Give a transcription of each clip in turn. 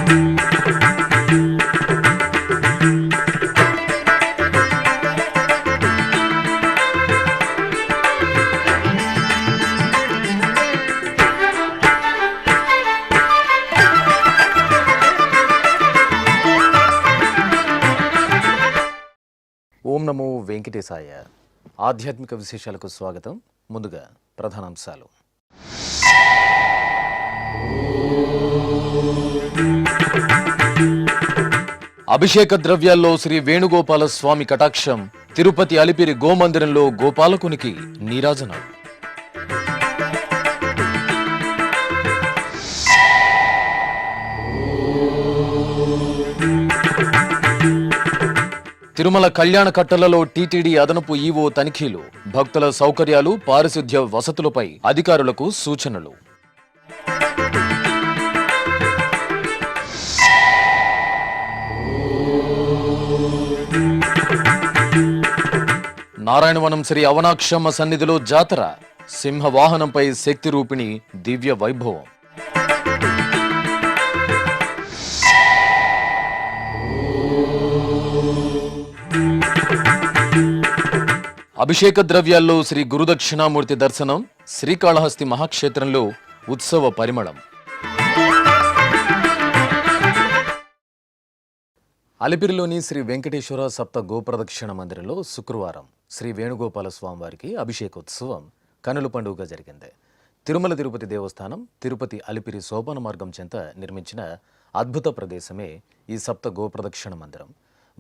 ఓం నమో వెంకటేశాయ. ఆధ్యాత్మిక విశేషాలకు స్వాగతం. ముందుగా ప్రధానాంశాలు. అభిషేక ద్రవ్యాల్లో శ్రీ వేణుగోపాల స్వామి కటాక్షం. తిరుపతి అలిపిరి గోమందిరంలో గోపాలకునికి నీరాజనం. తిరుమల కళ్యాణ కట్టలలో టీటీడీ అదనపు ఈవో తనిఖీలు. భక్తుల సౌకర్యాలు, పారిశుధ్య వసతులపై అధికారులకు సూచనలు. నారాయణవనం శ్రీ అవనాక్షమ్మ సన్నిధిలో జాతర. సింహవాహనంపై శక్తి రూపిణి దివ్య వైభవం. అభిషేక ద్రవ్యాల్లో శ్రీ గురుదక్షిణామూర్తి దర్శనం. శ్రీకాళహస్తి మహాక్షేత్రంలో ఉత్సవ పరిమళం. అలిపిరిలోని శ్రీ వెంకటేశ్వర సప్త గోప్రదక్షిణ మందిరంలో శుక్రవారం శ్రీ వేణుగోపాల స్వామివారికి అభిషేకోత్సవం కనుల పండుగగా జరిగింది. తిరుమల తిరుపతి దేవస్థానం తిరుపతి అలిపిరి సోపాన మార్గం చెంత నిర్మించిన అద్భుత ప్రదేశమే ఈ సప్త గోప్రదక్షిణ మందిరం.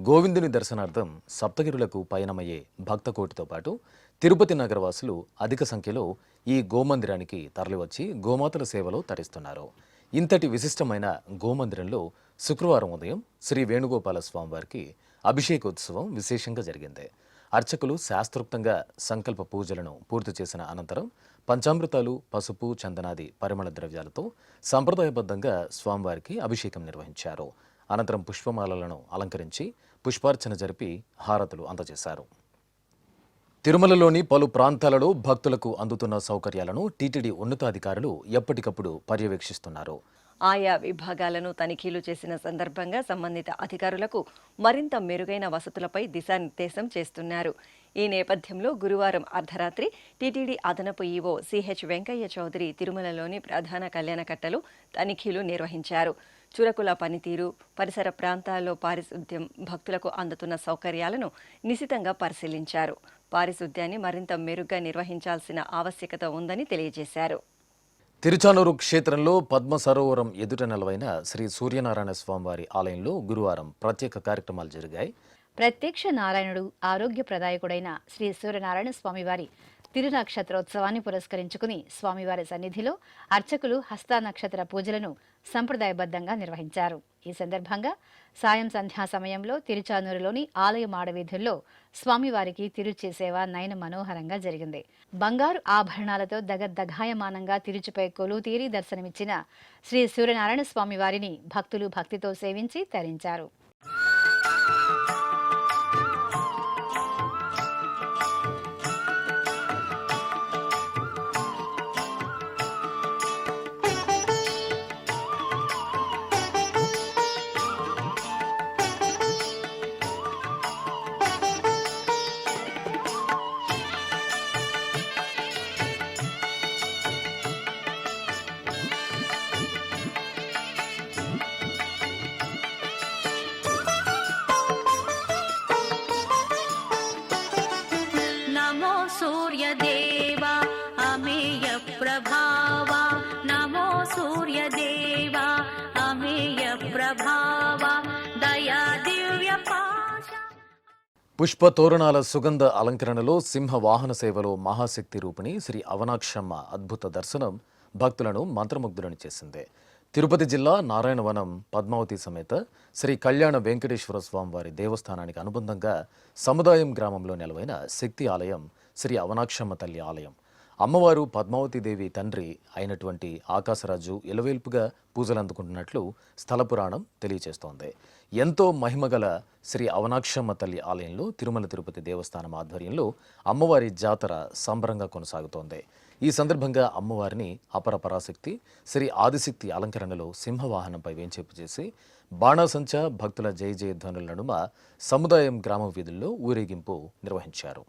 గోవిందుని దర్శనార్థం సప్తగిరులకు పయనమయ్యే భక్తకోటితో పాటు తిరుపతి నగరవాసులు అధిక సంఖ్యలో ఈ గోమందిరానికి తరలివచ్చి గోమాతల సేవలో తరిస్తున్నారు. ఇంతటి విశిష్టమైన గోమందిరంలో శుక్రవారం ఉదయం శ్రీ వేణుగోపాల స్వామివారికి అభిషేకోత్సవం విశేషంగా జరిగింది. అర్చకులు శాస్త్రోక్తంగా సంకల్ప పూజలను పూర్తి చేసిన అనంతరం పంచామృతాలు, పసుపు, చందనాది పరిమళ ద్రవ్యాలతో సంప్రదాయబద్ధంగా స్వామివారికి అభిషేకం నిర్వహించారు. అనంతరం పుష్పమాలలను అలంకరించి పుష్పార్చన జరిపి హారతులు అందజేశారు. తిరుమలలోని పలు ప్రాంతాలలో భక్తులకు అందుతున్న సౌకర్యాలను టీటీడీ ఉన్నతాధికారులు ఎప్పటికప్పుడు పర్యవేక్షిస్తున్నారు. ఆయా విభాగాలను తనిఖీలు చేసిన సందర్భంగా సంబంధిత అధికారులకు మరింత మెరుగైన వసతులపై దిశానిర్దేశం చేస్తున్నారు. ఈ నేపథ్యంలో గురువారం అర్ధరాత్రి టీటీడీ అదనపు ఈవో సిహెచ్ వెంకయ్య చౌదరి తిరుమలలోని ప్రధాన కళ్యాణకట్టలు తనిఖీలు నిర్వహించారు. చురకుల పనితీరు, పరిసర ప్రాంతాల్లో పారిశుద్ధ్యం, భక్తులకు అందుతున్న సౌకర్యాలను నిశితంగా పరిశీలించారు. పారిశుద్ధ్యాన్ని మరింత మెరుగ్గా నిర్వహించాల్సిన ఆవశ్యకత ఉందని తెలియజేశారు. తిరుచానూరు క్షేత్రంలో పద్మ సరోవరం ఎదుట నెలవైన శ్రీ సూర్యనారాయణ స్వామివారి ఆలయంలో గురువారం ప్రత్యేక కార్యక్రమాలు జరిగాయి. ప్రత్యక్ష నారాయణుడు, ఆరోగ్య ప్రదాయకుడైన శ్రీ సూర్యనారాయణ స్వామివారి తిరునక్షత్రోత్సవాన్ని పురస్కరించుకుని స్వామివారి సన్నిధిలో అర్చకులు హస్త నక్షత్ర పూజలను సంప్రదాయబద్ధంగా నిర్వహించారు. ఈ సందర్భంగా సాయం సంధ్యా సమయంలో తిరుచానూరులోని ఆలయ మాడవీధుల్లో స్వామివారికి తిరుచి సేవ నయన మనోహరంగా జరిగింది. బంగారు ఆభరణాలతో దగద్దగాయమానంగా తిరుచిపై కొలువుతీరి దర్శనమిచ్చిన శ్రీ సూర్యనారాయణ స్వామివారిని భక్తులు భక్తితో సేవించి తరించారు. सूर्यदेवा अमेय प्रभावा नमो सूर्यदेवा अमेय प्रभावा दया दिव्य पाशा. పుష్ప తోరణాల సుగంధ అలంకరణలో సింహ వాహన సేవలో మహాశక్తి రూపిణి శ్రీ అవనాక్షమ్మ అద్భుత దర్శనం భక్తులను మంత్రముగ్ధులను చేసింది. తిరుపతి జిల్లా నారాయణవనం పద్మావతి సమేత శ్రీ కళ్యాణ వెంకటేశ్వర స్వామివారి దేవస్థానానికి అనుబంధంగా సముదాయం గ్రామంలో నెలవైన శక్తి ఆలయం శ్రీ అవనాక్షమ్మ తల్లి ఆలయం. అమ్మవారు పద్మావతీదేవి తండ్రి అయినటువంటి ఆకాశరాజు ఇలవేల్పుగా పూజలు అందుకుంటున్నట్లు స్థల పురాణం తెలియజేస్తోంది. ఎంతో మహిమగల శ్రీ అవనాక్షమ్మ తల్లి ఆలయంలో తిరుమల తిరుపతి దేవస్థానం ఆధ్వర్యంలో అమ్మవారి జాతర సంబరంగా కొనసాగుతోంది. ఈ సందర్భంగా అమ్మవారిని అపర పరాశక్తి శ్రీ ఆదిశక్తి అలంకరణలో సింహవాహనంపై వేంచేపు చేసి బాణాసంచ భక్తుల జయ జయధ్వనుల నడుమ సముదాయం గ్రామ వీధుల్లో ఊరేగింపు నిర్వహించారు.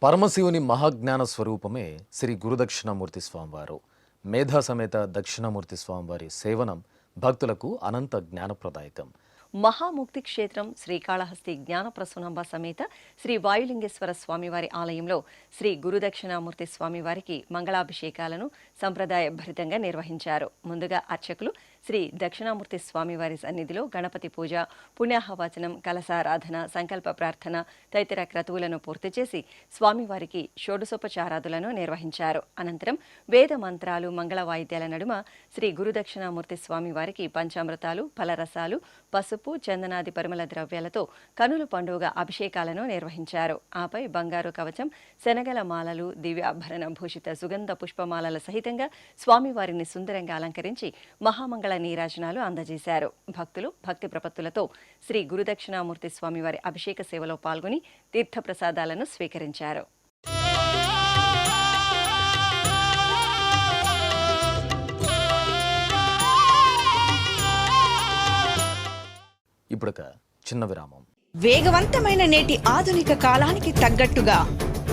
పరమశివుని మహాజ్ఞాన స్వరూపమే శ్రీ గురుదక్షిణామూర్తి స్వామివారు. మేధా సమేత దక్షిణామూర్తి స్వామివారి సేవనం భక్తులకు అనంత జ్ఞానప్రదాయకం. మహాముక్తి క్షేత్రం శ్రీకాళహస్తి జ్ఞానప్రసూనాంబ సమేత శ్రీ వాయులింగేశ్వర స్వామివారి ఆలయంలో శ్రీ గురుదక్షిణామూర్తి స్వామివారికి మంగళాభిషేకాలను సంప్రదాయభరితంగా నిర్వహించారు. ముందుగా అర్చకులు శ్రీ దక్షిణామూర్తి స్వామివారి సన్నిధిలో గణపతి పూజ, పుణ్యాహవచనం, కలశారాధన, సంకల్ప ప్రార్థన తదితర క్రతువులను పూర్తి చేసి స్వామివారికి షోడశోపచారాదులను నిర్వహించారు. అనంతరం వేద మంత్రాలు, మంగళ వాయిద్యాల నడుమ శ్రీ గురుదక్షిణామూర్తి స్వామివారికి పంచామృతాలు, ఫలరసాలు, పసుపు, చందనాది పరిమళ ద్రవ్యాలతో కనుల పండుగ అభిషేకాలను నిర్వహించారు. ఆపై బంగారు కవచం, శనగల మాలలు, దివ్యాభరణ భూషిత సుగంధ పుష్పమాలల సహితంగా స్వామివారిని సుందరంగా అలంకరించి మహామంగళ నీరాజనాలు అందజేశారు. భక్తులు భక్తి ప్రపత్తులతో శ్రీ గురుదక్షిణామూర్తి స్వామివారి అభిషేక సేవలో పాల్గొని తీర్థప్రసాదాలను స్వీకరించారు. ఇప్పుడొక చిన్న విరామం. వేగవంతమైన నేటి ఆధునిక కాలానికి తగ్గట్టుగా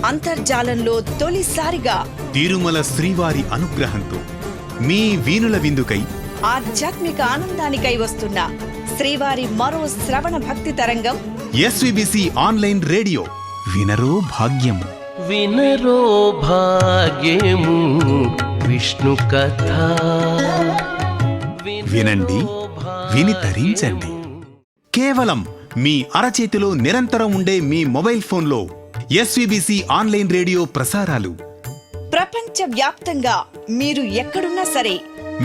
అంతర్జాలంలో తొలిసారిగా తిరుమల శ్రీవారి అనుగ్రహంతో మీ వీణుల విందుకై ఆధ్యాత్మిక ఆనందానికై వస్తున్న శ్రీవారి మరో శ్రవణ భక్తి తరంగం ఎస్విబిసి ఆన్లైన్ రేడియో. వినరో భాగ్యము, వినరో భాగ్యము విష్ణు కథ. వినండి, విని తరించండి. కేవలం మీ అరచేతిలో నిరంతరం ఉండే మీ మొబైల్ ఫోన్లో ఎస్విబిసి ఆన్లైన్ రేడియో ప్రసారాలు ప్రపంచ వ్యాప్తంగా మీరు ఎక్కడున్నా సరే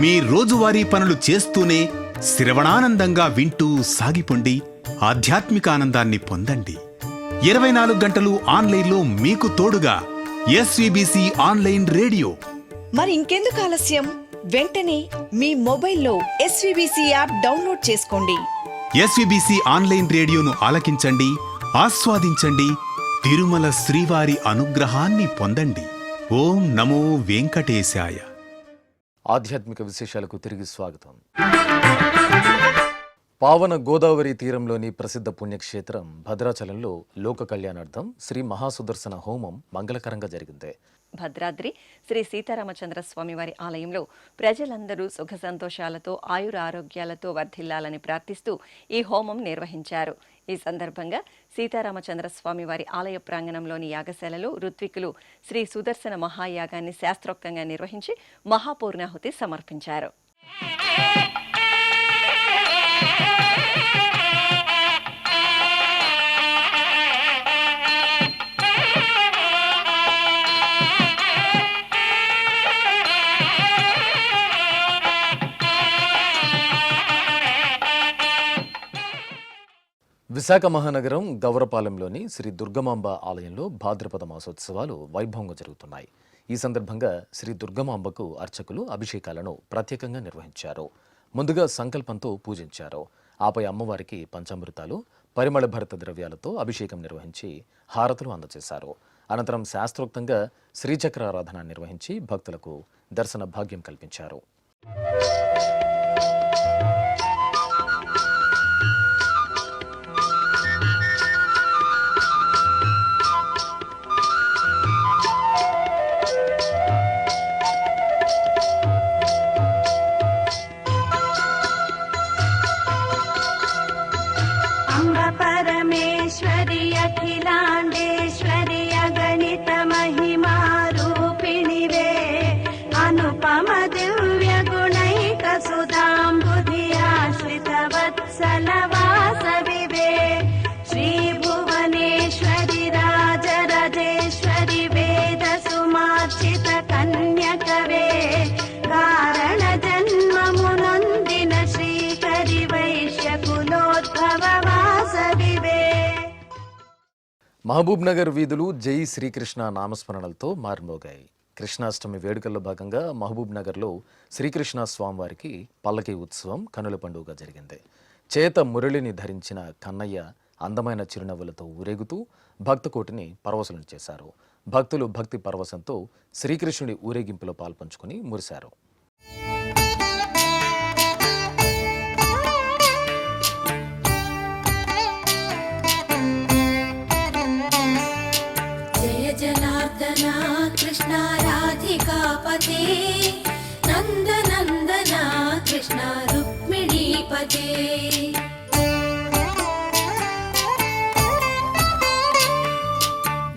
మీ రోజువారీ పనులు చేస్తూనే శ్రవణానందంగా వింటూ సాగిపోండి, ఆధ్యాత్మిక ఆనందాన్ని పొందండి. 24 గంటలు ఆన్లైన్లో మీకు తోడుగా ఎస్విబిసి ఆన్లైన్ రేడియో. మరి ఇంకెందుకు ఆలస్యం? వెంటనే మీ మొబైల్లో ఎస్విబిసి యాప్ డౌన్లోడ్ చేసుకోండి. ఎస్విబిసి ఆన్లైన్ రేడియోను ఆలకించండి, ఆస్వాదించండి, తిరుమల శ్రీవారి అనుగ్రహాన్ని పొందండి. ఓం నమో వెంకటేశాయ. ఆధ్యాత్మిక విశేషాలకు తిరిగి స్వాగతం. పావన గోదావరి తీరంలోని ప్రసిద్ధ పుణ్యక్షేత్రం భద్రాచలంలో లోక కళ్యాణార్థం శ్రీ మహాసుదర్శన హోమం మంగళకరంగా జరిగింది. భద్రాద్రి శ్రీ సీతారామచంద్ర స్వామివారి ఆలయంలో ప్రజలందరూ సుఖ సంతోషాలతో ఆయుర ఆరోగ్యాలతో వర్ధిల్లాలని ప్రార్థిస్తూ ఈ హోమం నిర్వహించారు. ఈ సందర్భంగా సీతారామచంద్ర స్వామివారి ఆలయ ప్రాంగణంలోని యాగశాలలో ఋత్వికులు శ్రీ సుదర్శన మహాయాగాన్ని శాస్త్రోక్తంగా నిర్వహించి మహాపూర్ణాహుతి సమర్పించారు. విశాఖ మహానగరం గౌరపాలెంలోని శ్రీ దుర్గమాంబ ఆలయంలో భాద్రపద మాసోత్సవాలు వైభవంగా జరుగుతున్నాయి. ఈ సందర్భంగా శ్రీ దుర్గమాంబకు అర్చకులు అభిషేకాలను ప్రత్యేకంగా నిర్వహించారు. ముందుగా సంకల్పంతో పూజించారు. ఆపై అమ్మవారికి పంచామృతాలు, పరిమళ భరిత ద్రవ్యాలతో అభిషేకం నిర్వహించి హారతులు అందజేశారు. అనంతరం శాస్త్రోక్తంగా శ్రీచక్రారాధన నిర్వహించి భక్తులకు దర్శన భాగ్యం కల్పించారు. परमेश्वरि अखिलाण्डेश्वरि अगणित महिमा रूपिणि वे अनुपम दिव्य गुणैक सुधाम्बुधि आश्रित वत्सल वासवि वे श्री भुवनेश्वरि राजराजेश्वरि वेद सुमार्चित कन्यकवे कारण जन्ममुनोन्दिन श्रीकरि वैश्य कुलोद्भव वासवि वे. మహబూబ్ నగర్ వీధులు జై శ్రీకృష్ణ నామస్మరణలతో మారుమోగాయి. కృష్ణాష్టమి వేడుకల్లో భాగంగా మహబూబ్ నగర్లో శ్రీకృష్ణ స్వామివారికి పల్లకి ఉత్సవం కనుల పండుగ జరిగింది. చేత మురళిని ధరించిన కన్నయ్య అందమైన చిరునవ్వులతో ఊరేగుతూ భక్తకోటిని పరవశులను చేశారు. భక్తులు భక్తి పరవశంతో శ్రీకృష్ణుడి ఊరేగింపులో పాల్పంచుకుని మురిశారు. जनार्दना कृष्ण राधिकापते नन्दनन्दना कृष्ण रुक्मिणीपते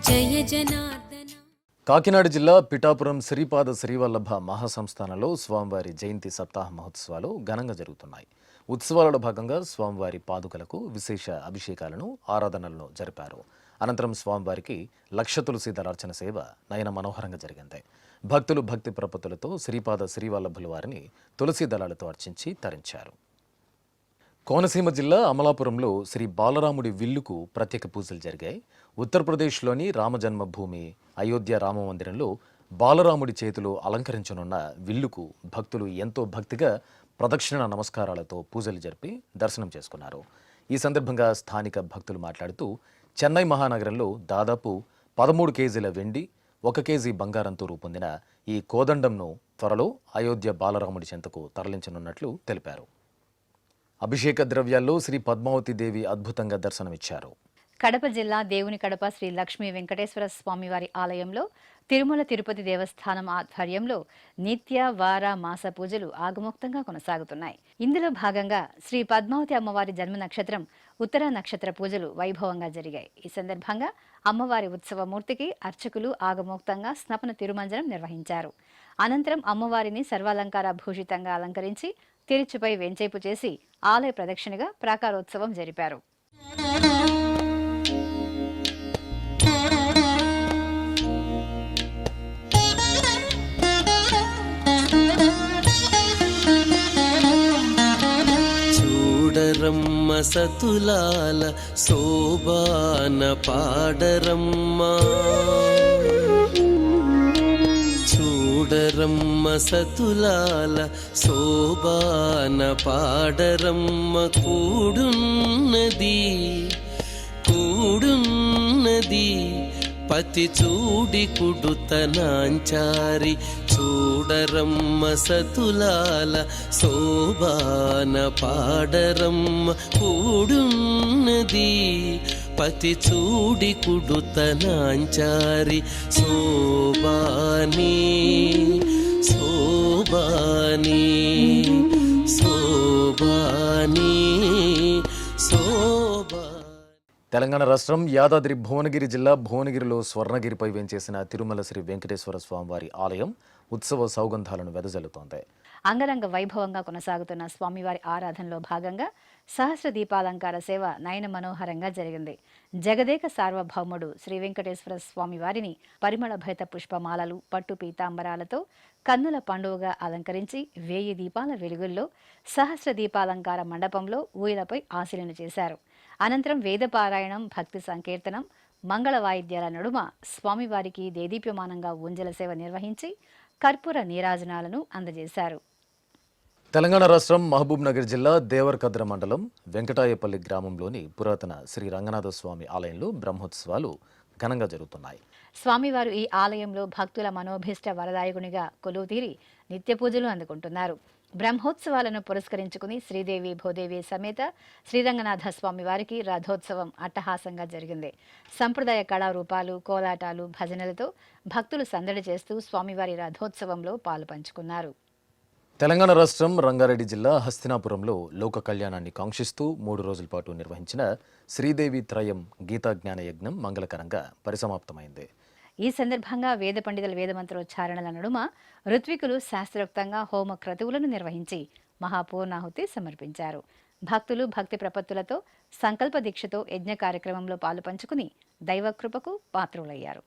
जय जनार्दन. కాకినాడ జిల్లా పిఠాపురం శ్రీపాద శ్రీవల్లభ మహాసంస్థానంలో స్వామివారి జయంతి సప్తాహ మహోత్సవాలు ఘనంగా జరుగుతున్నాయి. ఉత్సవాలలో భాగంగా స్వామివారి పాదుకలకు విశేష అభిషేకాలను ఆరాధనలను జరిపారు. అనంతరం స్వామివారికి లక్ష తులసి దళార్చన సేవ నయన మనోహరంగా జరిగింది. భక్తులు భక్తి ప్రపత్తులతో శ్రీపాద శ్రీవల్లభుల వారిని తులసి దళాలతో అర్చించి తరించారు. కోనసీమ జిల్లా అమలాపురంలో శ్రీ బాలరాముడి విల్లుకు ప్రత్యేక పూజలు జరిగాయి. ఉత్తరప్రదేశ్లోని రామజన్మభూమి అయోధ్య రామ మందిరంలో బాలరాముడి చేతిలో అలంకరించనున్న విల్లుకు భక్తులు ఎంతో భక్తిగా ప్రదక్షిణ నమస్కారాలతో పూజలు జరిపి దర్శనం చేసుకున్నారు. ఈ సందర్భంగా స్థానిక భక్తులు మాట్లాడుతూ చెన్నై మహానగరంలో దాదాపు 13 కేజీల వెండి 1 కేజీ బంగారంతో రూపొందిన ఈ కోదండంను త్వరలో అయోధ్య బాలరాముడి చెంతకు తరలించనున్నట్లు తెలిపారు. అభిషేక ద్రవ్యాల్లో శ్రీ పద్మావతి దేవి అద్భుతంగా దర్శనమిచ్చారు. కడప జిల్లా దేవుని కడప శ్రీ లక్ష్మీ వెంకటేశ్వర స్వామివారి ఆలయంలో తిరుమల తిరుపతి దేవస్థానం ఆధ్వర్యంలో నిత్య వార మాస పూజలు ఆగమోక్తంగా కొనసాగుతున్నాయి. ఇందులో భాగంగా శ్రీ పద్మావతి అమ్మవారి జన్మ నక్షత్రం ఉత్తర నక్షత్ర పూజలు వైభవంగా జరిగాయి. ఈ సందర్భంగా అమ్మవారి ఉత్సవమూర్తికి అర్చకులు ఆగమోక్తంగా స్నపన తిరుమంజనం నిర్వహించారు. అనంతరం అమ్మవారిని సర్వాలంకార భూషితంగా అలంకరించి తిరుచుపై వెంచేపు చేసి ఆలయ ప్రదక్షిణగా ప్రాకారోత్సవం జరిపారు. చూడరమ్మ సతులాల శోభాన పాడరమ్మ, చూడరమ్మ సతులాల శోభాన పాడరమ్మ, కూడున్నది కూడున్నది పతి చూడి కుడుతనాంచారి, చూడరమ్మ సతులాల శోభాన పాడరమ్మ, కూడున్నది పతి చూడి కుడుతనాంచారి, శోభాని శోభాని శోభాని శోభా. తెలంగాణ రాష్ట్రం యాదాద్రి భువనగిరి జిల్లా భువనగిరిలో స్వర్ణగిరిపై వేంచేసిన తిరుమల శ్రీ వెంకటేశ్వర స్వామివారి ఆలయం ఉత్సవ సౌగంధాలను వెదజల్లుతోంది. అంగరంగ వైభవంగా కొనసాగుతున్న స్వామివారి ఆరాధనలో భాగంగా సహస్ర దీపాలంకార సేవ నయన మనోహరంగా జరిగింది. జగదేక సార్వభౌముడు శ్రీ వెంకటేశ్వర స్వామివారిని పరిమళ భరిత పుష్పమాలలు పట్టు పీతాంబరాలతో కన్నుల పండుగగా అలంకరించి 1000 దీపాల వెలుగుల్లో సహస్ర దీపాలంకార మండపంలో ఊయలపై ఆశీలను చేశారు. అనంతరం వేదపారాయణం, భక్తి సంకీర్తనం, మంగళ వాయిద్యాల నడుమ స్వామివారికి దేదీప్యమానంగా ఊంజల సేవ నిర్వహించి కర్పూర నీరాజనాలను అందజేశారు. తెలంగాణ రాష్ట్రం మహబూబ్ నగర్ జిల్లా దేవరకద్ర మండలం వెంకటాయపల్లి గ్రామంలోని పురాతన శ్రీ రంగనాథ స్వామి ఆలయంలో బ్రహ్మోత్సవాలు ఘనంగా జరుగుతున్నాయి. స్వామివారు ఈ ఆలయంలో భక్తుల మనోభీష్ట వరదాయకునిగా కొలువుతీరి నిత్య పూజలు అందుకుంటున్నారు. బ్రహ్మోత్సవాలను పురస్కరించుకుని శ్రీదేవి భూదేవి సమేత శ్రీరంగనాథ స్వామి వారికి రథోత్సవం అట్టహాసంగా జరిగింది. సంప్రదాయ కళారూపాలు, కోలాటాలు, భజనలతో భక్తులు సందడి చేస్తూ స్వామివారి రథోత్సవంలో పాలు పంచుకున్నారు. తెలంగాణ రాష్ట్రం రంగారెడ్డి జిల్లా హస్తినాపురంలో లోక కళ్యాణాన్ని కాంక్షిస్తూ 3 రోజుల పాటు నిర్వహించిన శ్రీదేవి త్రయం గీతా జ్ఞాన యజ్ఞం మంగళకరంగా పరిసమాప్తమైంది. ఈ సందర్భంగా వేద పండితుల వేదమంత్రోచ్చారణల నడుమ ఋత్వికులు శాస్త్రోక్తంగా హోమ క్రతువులను నిర్వహించి మహాపూర్ణాహుతి సమర్పించారు. భక్తులు భక్తి ప్రపత్తులతో సంకల్ప దీక్షతో యజ్ఞ కార్యక్రమంలో పాలు పంచుకుని దైవకృపకు పాత్రులయ్యారు.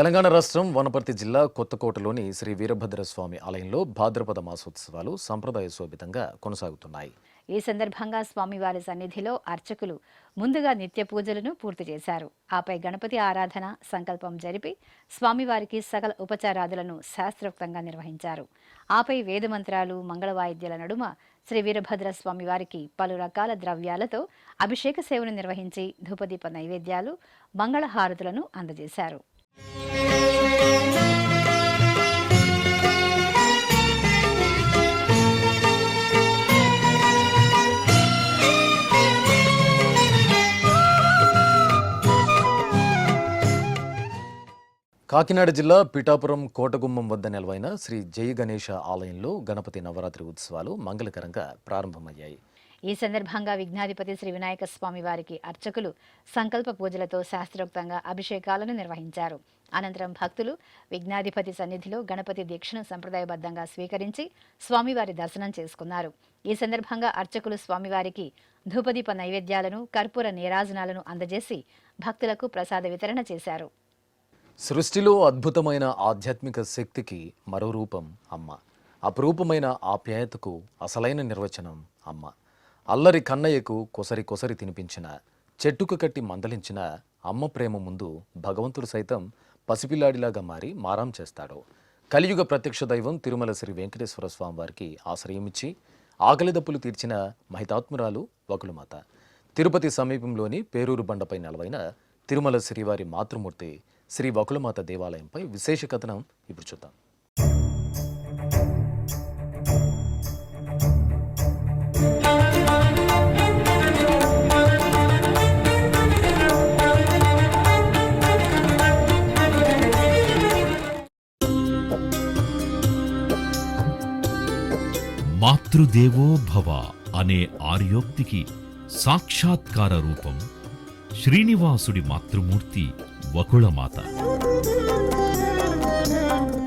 తెలంగాణ రాష్ట్రం వనపర్తి జిల్లా కొత్తకోటలోని శ్రీ వీరభద్రస్వామి ఆలయంలో భాద్రపద మాసోత్సవాలు సంప్రదాయ శోభితంగా కొనసాగుతున్నాయి. ఈ సందర్భంగా స్వామివారి సన్నిధిలో అర్చకులు ముందుగా నిత్య పూజలను పూర్తి చేశారు. ఆపై గణపతి ఆరాధన సంకల్పం జరిపి స్వామివారికి సకల ఉపచారాదులను శాస్త్రోక్తంగా నిర్వహించారు. ఆపై వేదమంత్రాలు మంగళ వాయిద్యాల నడుమ శ్రీ వీరభద్ర స్వామివారికి పలు రకాల ద్రవ్యాలతో అభిషేక సేవను నిర్వహించి ధూపదీప నైవేద్యాలు మంగళహారతులను అందజేశారు. కాకినాడ జిల్లా పిఠాపురం కోటగుమ్మం వద్ద నెలవైన శ్రీ జయ గణేశ ఆలయంలో గణపతి నవరాత్రి ఉత్సవాలు మంగళకరంగా ప్రారంభమయ్యాయి. ఈ సందర్భంగా విఘ్నాధిపతి శ్రీ వినాయక స్వామి వారికి అర్చకులు సంకల్ప పూజలతో శాస్త్రోక్తంగా అభిషేకాలను నిర్వహించారు. అనంతరం భక్తులు విఘ్నాధిపతి సన్నిధిలో గణపతి దీక్షను సంప్రదాయబద్ధంగా స్వీకరించి స్వామివారి దర్శనం చేసుకున్నారు. ఈ సందర్భంగా అర్చకులు స్వామివారికి ధూపదీప నైవేద్యాలను కర్పూర నీరాజనాలను అందజేసి భక్తులకు ప్రసాద వితరణ చేశారు. సృష్టిలో అద్భుతమైన ఆధ్యాత్మిక శక్తికి మరో రూపం అమ్మ. అపురూపమైన ఆప్యాయతకు అసలైన నిర్వచనం అమ్మ. అల్లరి కన్నయ్యకు కొసరి కొసరి తినిపించిన, చెట్టుకు కట్టి మందలించిన అమ్మ ప్రేమ ముందు భగవంతుడు సైతం పసిపిల్లాడిలాగా మారి మారాం చేస్తాడు. కలియుగ ప్రత్యక్ష దైవం తిరుమల శ్రీ వెంకటేశ్వర స్వామి వారికి ఆశ్రయమిచ్చి ఆకలి దప్పులు తీర్చిన మహితాత్మురాలు వకుళమాత. తిరుపతి సమీపంలోని పేరూరు బండపై నెలవైన తిరుమల శ్రీవారి మాతృమూర్తి శ్రీ వకుళమాత దేవాలయంపై విశేష కథనం ఇప్పుడు చూద్దాం. మాతృదేవో భవ అనే ఆర్యోక్తికి సాక్షాత్కార రూపం శ్రీనివాసుడి మాతృమూర్తి వకుళమాత.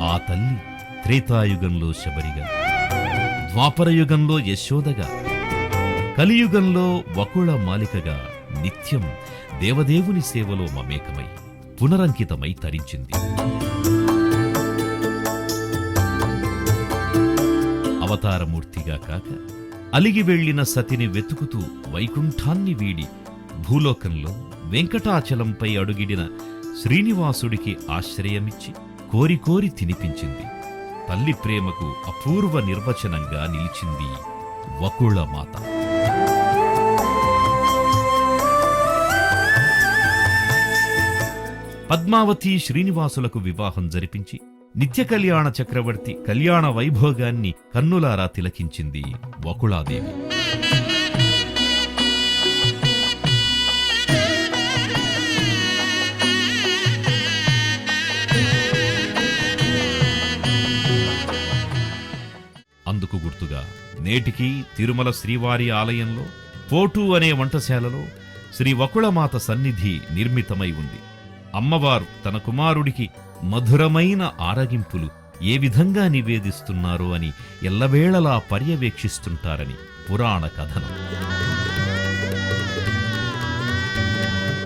ఆ తల్లి త్రేతాయుగంలో శబరిగా, ద్వాపరయుగంలో యశోదగా, కలియుగంలో వకుళ మాలికగా నిత్యం దేవదేవుని సేవలో మమేకమై పునరంకితమై తరించింది. అవతారమూర్తిగా కాక అలిగి వెళ్లిన సతిని వెతుకుతూ వైకుంఠాన్ని వీడి భూలోకంలో వెంకటాచలంపై అడుగిడిన శ్రీనివాసుడికి ఆశ్రయమిచ్చి కోరి కోరి తినిపించింది. తల్లి ప్రేమకు అపూర్వ నిర్వచనంగా నిలిచింది వకుళమాత. పద్మావతి శ్రీనివాసులకు వివాహం జరిపించి నిత్య కళ్యాణ చక్రవర్తి కళ్యాణ వైభోగాన్ని కన్నులారా తిలకించింది వకుళాదేవి. అందుకు గుర్తుగా నేటికి తిరుమల శ్రీవారి ఆలయంలో పోటు అనే వంటశాలలో శ్రీ వకుళమాత సన్నిధి నిర్మితమై ఉంది. అమ్మవారు తన కుమారుడికి మధురమైన ఆరగింపులు ఏ విధంగా నివేదిస్తున్నారో అని ఎల్లవేళలా పర్యవేక్షిస్తుంటారని పురాణ కథనం.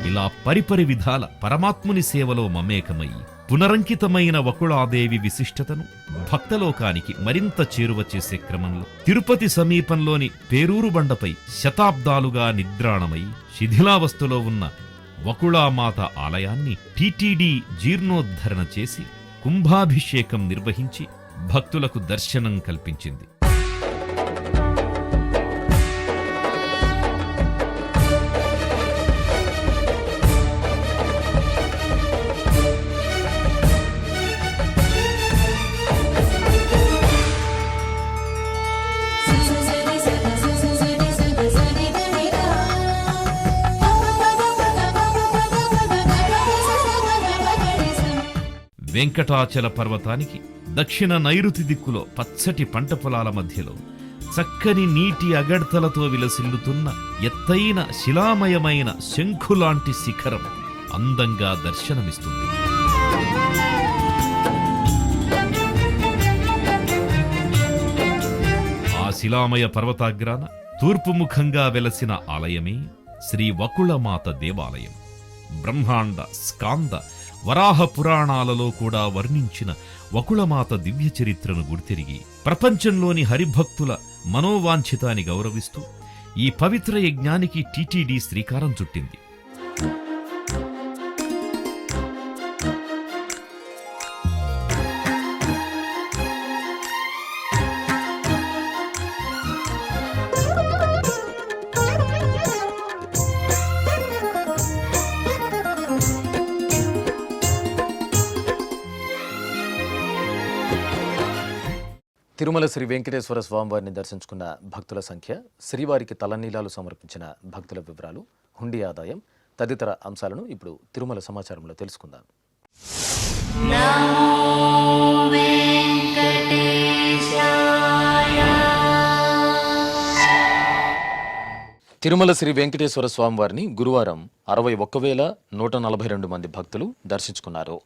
ఇలా పరిపరి విధాల పరమాత్ముని సేవలో మమేకమై పునరంకితమైన వకుళాదేవి విశిష్టతను భక్తలోకానికి మరింత చేరువ చేసే క్రమంలో తిరుపతి సమీపంలోని పేరూరు బండపై శతాబ్దాలుగా నిద్రాణమై శిథిలావస్థలో ఉన్న వకుళామాత ఆలయాన్ని టీటీడీ జీర్ణోద్ధరణ చేసి కుంభాభిషేకం నిర్వహించి భక్తులకు దర్శనం కల్పించింది. వెంకటాచల పర్వతానికి దక్షిణ నైరుతి దిక్కులో పచ్చటి పంట పొలాల మధ్యలో చక్కని నీటి అగడ్తలతో విలసిల్లుతున్న ఎత్తైన శిలామయమైన శంఖులాంటి శిఖరం అందంగా దర్శనమిస్తుంది. ఆ శిలామయ పర్వతాగ్రాన తూర్పుముఖంగా వెలసిన ఆలయమే శ్రీ వకుళమాత దేవాలయం. బ్రహ్మాండ స్కాంద వరాహ పురాణాలలో కూడా వర్ణించిన వకుళమాత దివ్య చరిత్రను గుర్తిరిగి ప్రపంచంలోని హరిభక్తుల మనోవాంఛితాన్ని గౌరవిస్తూ ఈ పవిత్ర యజ్ఞానికి టీటీడీ శ్రీకారం చుట్టింది. తిరుమల శ్రీ వెంకటేశ్వర స్వామివారిని దర్శించుకున్న భక్తుల సంఖ్య, శ్రీవారికి తలనీలాలు సమర్పించిన భక్తుల వివరాలు, హుండీ ఆదాయం తదితర అంశాలను ఇప్పుడు తిరుమల సమాచారంలో తెలుసుకుందాం. తిరుమల శ్రీ వెంకటేశ్వర స్వామివారిని గురువారం 61,142 మంది భక్తులు దర్శించుకున్నారు.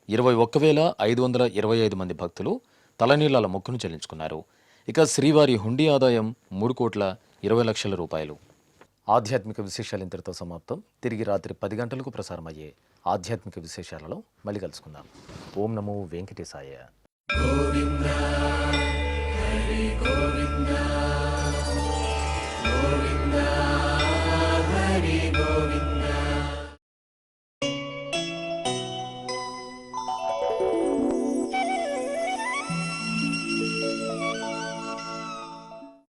21,525 మంది భక్తులు తలనీలాల మొక్కును చెల్లించుకున్నారు. ఇక శ్రీవారి హుండీ ఆదాయం 3,20,00,000 రూపాయలు. ఆధ్యాత్మిక విశేషాలు ఇంతటితో సమాప్తం. తిరిగి రాత్రి 10 గంటలకు ప్రసారమయ్యే ఆధ్యాత్మిక విశేషాలలో మళ్ళీ కలుసుకుందాం. ఓం నమో వెంకటేశాయ.